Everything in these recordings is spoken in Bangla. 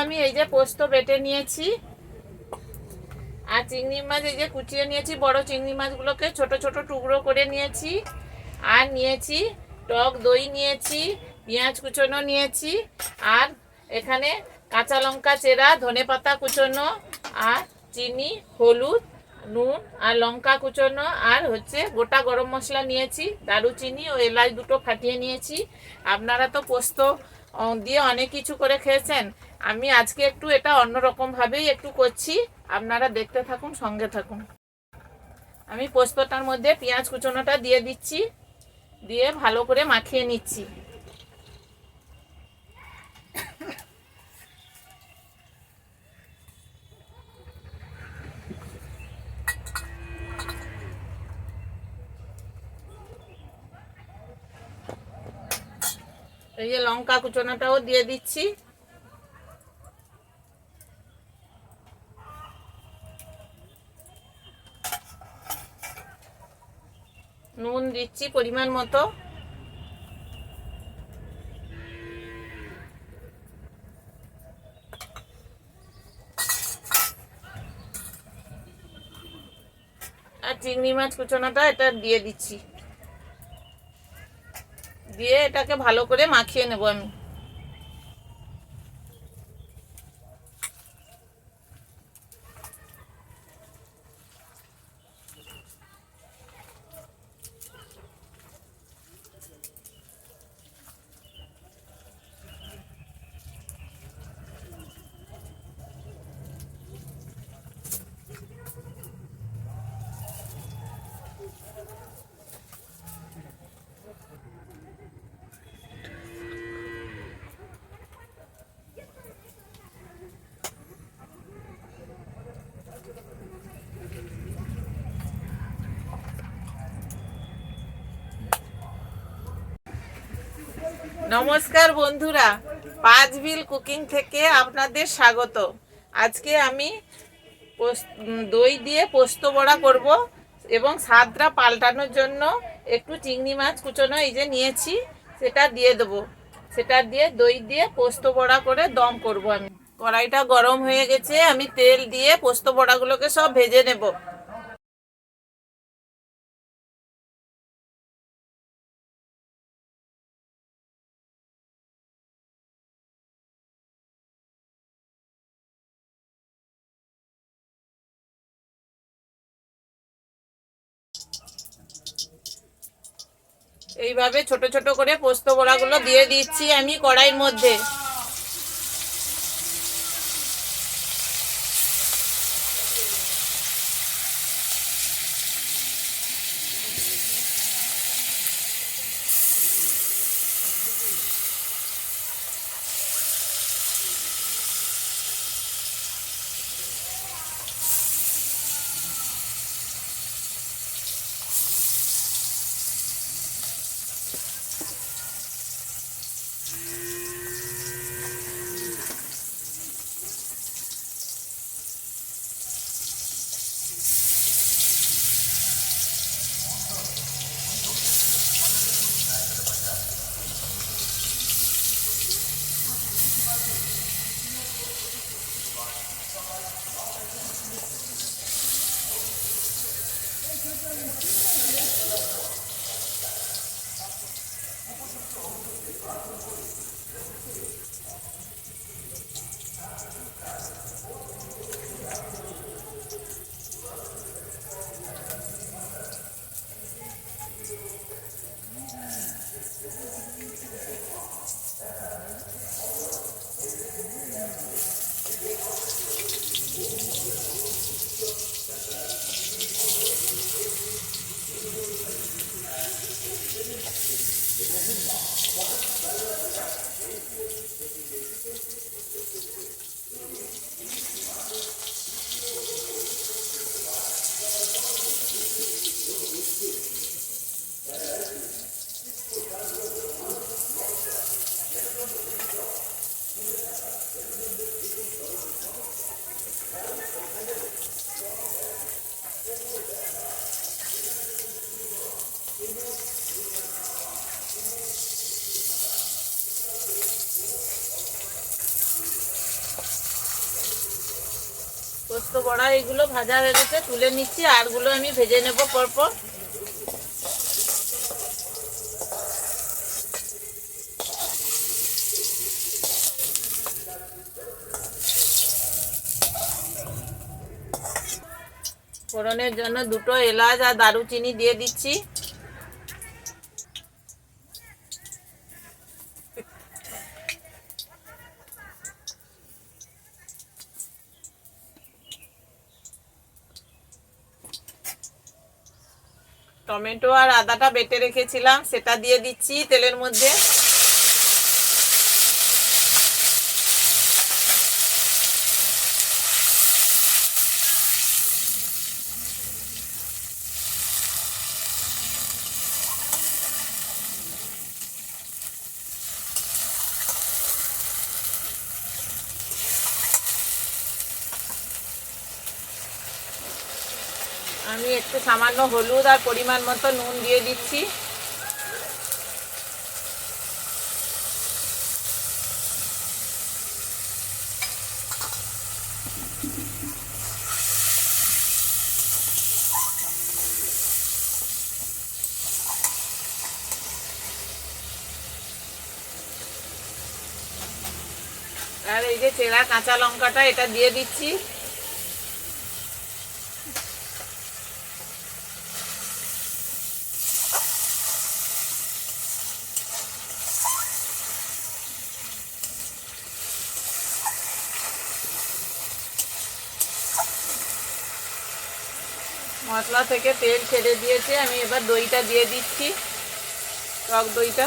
আমি এই যে পোস্ত বেটে নিয়েছি, আর চিংড়ি মাছ এই যে কুচিয়ে নিয়েছি। বড় চিংড়ি মাছগুলোকে ছোট ছোট টুকরো করে নিয়েছি। আর নিয়েছি টক দই নিয়েছি, পেঁয়াজ কুচোনো নিয়েছি, আর এখানে কাঁচা লঙ্কা চেরা, ধনেপাতা কুচোনো, আর চিনি, হলুদ, নুন আর লঙ্কা কুচোনো, আর হচ্ছে গোটা গরম মশলা নিয়েছি, দারুচিনি ও এলাচ দুটো ফাটিয়ে নিয়েছি। আপনারা তো পোস্ত দিয়ে অনেক কিছু করে খেয়েছেন, আমি আজকে একটু এটা অন্যরকমভাবেই একটু করছি। আপনারা দেখতে থাকুন, সঙ্গে থাকুন। আমি পোস্তটার মধ্যে পেঁয়াজ কুচোনোটা দিয়ে দিচ্ছি, দিয়ে ভালো করে মাখিয়ে নিচ্ছি। এই যে লঙ্কা কুচোনোটাও দিয়ে দিচ্ছি। নুন দিচ্ছি পরিমাণ মতো। আর চিংড়ি মাছ কুচোনোটা এটা দিয়ে দিচ্ছি, দিয়ে এটাকে ভালো করে মাখিয়ে নেব আমি। নমস্কার বন্ধুরা, পাঁচবিল কুকিং থেকে আপনাদের স্বাগত। আজকে আমি দই দিয়ে পোস্ত বড়া করব, এবং স্বাদটা পাল্টানোর জন্য একটু চিংড়ি মাছ কুচোনো এই যে নিয়েছি, সেটা দিয়ে দেবো। সেটা দিয়ে দই দিয়ে পোস্ত বড়া করে দম করব আমি। কড়াইটা গরম হয়ে গেছে, আমি তেল দিয়ে পোস্ত বড়াগুলোকে সব ভেজে নেব। এইভাবে ছোট ছোট করে পোস্ত বড়াগুলো দিয়ে দিচ্ছি আমি কড়াইয়ের মধ্যে। পোস্ত বড়া এগুলো ভাজা হয়ে গেছে, তুলে নিচ্ছি। আরগুলো আমি ভেজে নেব পরপর। ফোড়নের জন্য 2টো এলাচ আর দারুচিনি দিয়ে দিচ্ছি। টমেটো আর আদাটা বেটে রেখেছিলাম সেটা দিয়ে দিচ্ছি তেলের মধ্যে। আমি একটু সামান্য হলুদ আর পরিমাণ মতো নুন দিয়ে দিচ্ছি। আর এই যে চেরা কাঁচা লঙ্কাটা এটা দিয়ে দিচ্ছি। মশলা থেকে তেল ছেড়ে দিয়েছে, আমি এবার দইটা দিয়ে দিচ্ছি, টক দইটা।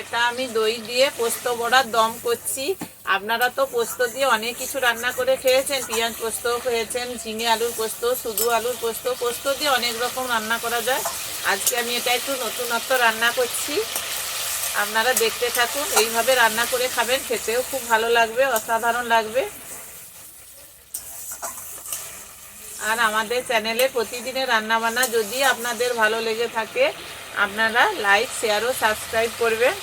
এটা আমি দই দিয়ে পোস্ত বড়ার দম করছি। আপনারা তো পোস্ত দিয়ে অনেক কিছু রান্না করে খেয়েছেন, পেঁয়াজ পোস্ত খেয়েছেন, ঝিঙে আলুর পোস্ত, শুধু আলুর পোস্ত, পোস্ত দিয়ে অনেক রকম রান্না করা যায়। আজকে আমি এটা একটু নতুনত্ব রান্না করছি, আপনারা দেখতে থাকুন। এইভাবে রান্না করে খাবেন, খেতেও খুব ভালো লাগবে, অসাধারণ লাগবে। আর আমাদের চ্যানেলে প্রতিদিনের রান্নাবান্না যদি আপনাদের ভালো লেগে থাকে, আপনারা লাইক, শেয়ার ও সাবস্ক্রাইব করবেন।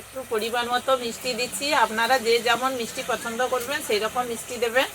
একটু পরিমাণ মতো মিষ্টি দিচ্ছি, আপনারা যে যেমন মিষ্টি পছন্দ করবেন সেই রকম মিষ্টি দেবেন।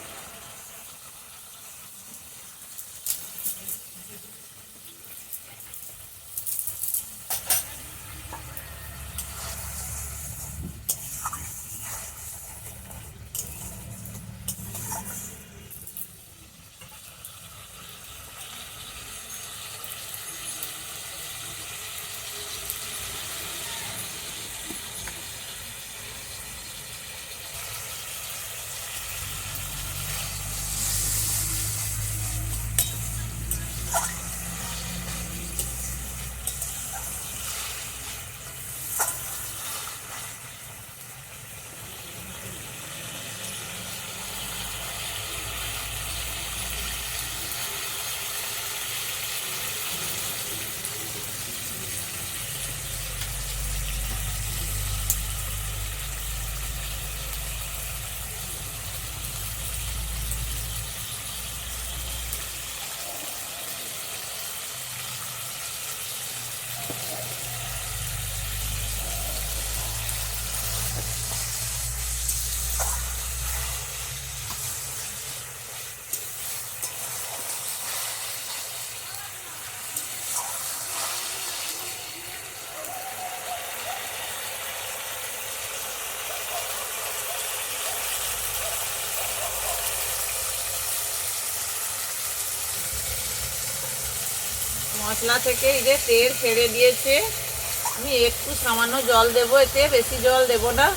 মশলা থেকে এই যে তেল ছেড়ে দিয়েছে। আমি একটু সামান্য জল দেবো, এতে বেশি জল দেব না।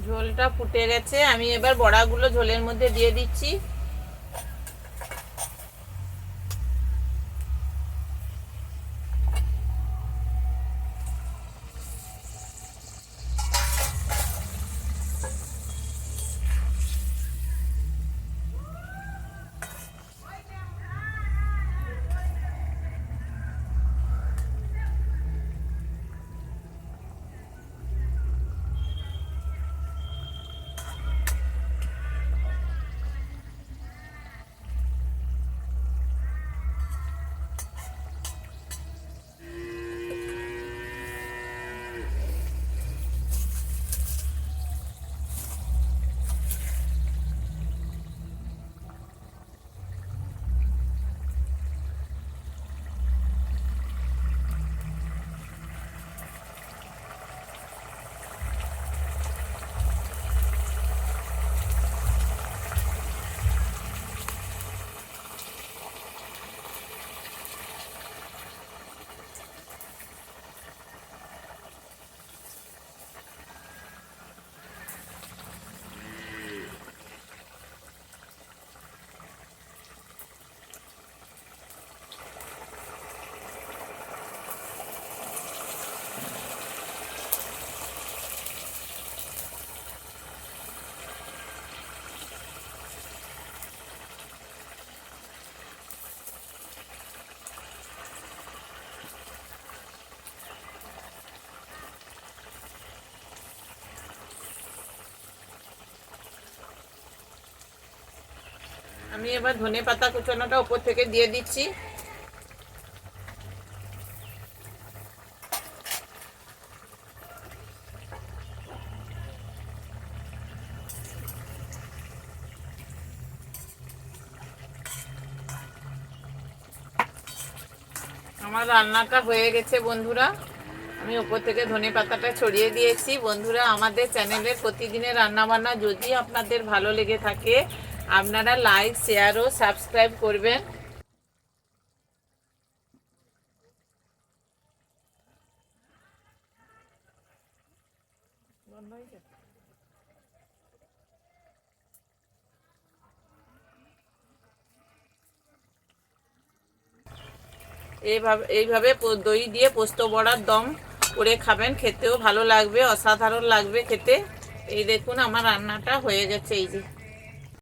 ঝোলটা ফুটে গেছে, আমি এবার বড়াগুলো ঝোলের মধ্যে দিয়ে দিচ্ছি। আমি এবার ধনে পাতা কুচানোটা উপর থেকে দিয়ে দিচ্ছি। আমার রান্নাটা হয়ে গেছে বন্ধুরা, আমি উপর থেকে ধনে পাতাটা ছড়িয়ে দিয়েছি। বন্ধুরা, আমাদের চ্যানেলের প্রতিদিনের রান্নাবান্না যদি আপনাদের ভালো লেগে থাকে, আপনারা লাইক, শেয়ার ও সাবস্ক্রাইব করবেন। এইভাবে দই দিয়ে পোস্ত বড়ার দম করে খাবেন, খেতেও ভালো লাগবে, অসাধারণ লাগবে খেতে। এই দেখুন আমার রান্নাটা হয়ে গেছে, এই যে।